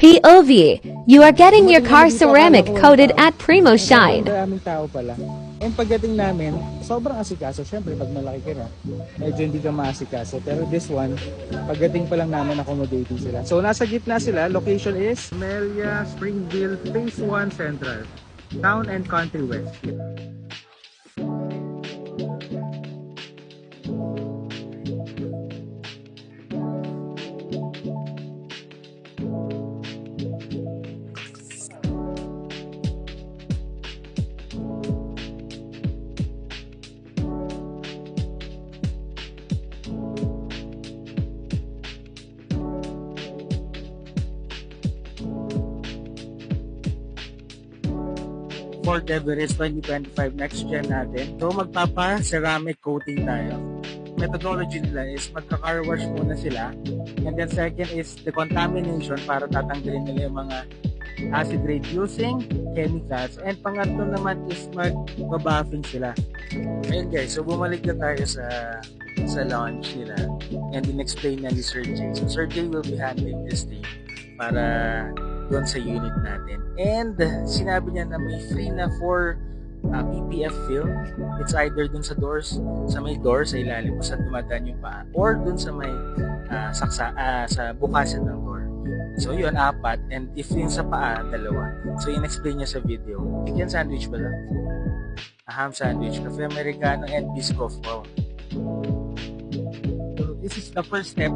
POV, you are getting your car ceramic coated at Primo Shine. Maraming tao pala. And pagdating namin, sobrang asikaso. Siyempre, pag malaki ka na, medyo hindi ka maasikaso. Pero this one, pagdating pa lang namin, accommodating sila. So, nasa gitna sila. Location is Melia, Springville, Phase 1 Central. Town and Country West. Ford Everest 2025 next gen natin. So magpapa-ceramic coating tayo. Methodology nila is magka-car wash muna sila. And then second is decontamination para tatanggalin nila yung mga acid reducing chemicals. And pangatlo naman is mag-buffing sila. Ayun guys, so bumalik na tayo sa launch nila. And in-explain na ni Sir Jay. So Sir Jay will be handling this thing para doon sa unit natin. And sinabi niya na may free na for PPF film. It's either dun sa doors, sa may door sa ilalim sa dumadaan yung paa, or dun sa may sa bukasan ng door. So yun, 4. And if yung sa paa, 2. So in-explain niya sa video. Chicken sandwich ba lang? A ham sandwich, cafe americano, and biscoff. Wow. So this is the first step.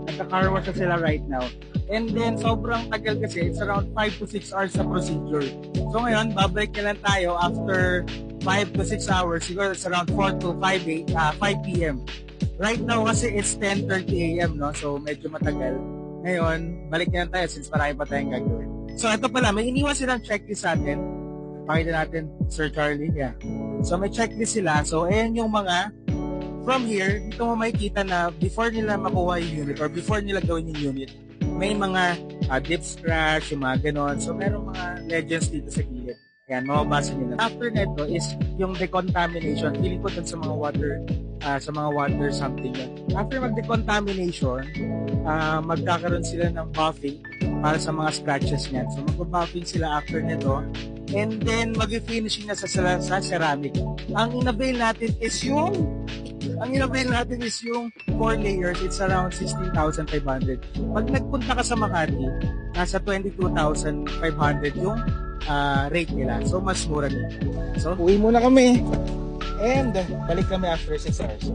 Nagka-car wash na sila right now. And then, sobrang tagal kasi, it's around 5 to 6 hours sa procedure. So ngayon, babalik na lang tayo after 5 to 6 hours. Siguro it's around 4 to 5 p.m. Right now kasi it's 10:30 a.m. no? So medyo matagal. Ngayon, balik na lang tayo since marami pa tayong gagawin. So ito pala, may iniwan silang checklist sa atin. Pakita natin, Sir Charlie. Yeah. So may checklist sila. So ayan yung mga from here, dito mo makikita na before nila makuha yung unit or before nila gawin yung unit, may mga dip scratch, yung mga ganon. So, merong mga legends dito sa gilid. Ayan, mababasa nila. After neto is yung decontamination. Feeling ko dun sa mga water something yan. After mag-decontamination, magkakaroon sila ng buffing para sa mga scratches niyan. So, mag-buffing sila after neto. And then, mag-finishing na sa ceramic. Ang in-avail natin is yung 4 layers. It's around 16,500. Pag nagpunta ka sa Makati, nasa 22,500 yung rate nila. So, mas mura dito. So, uwi muna kami. And, balik kami after 6 hours.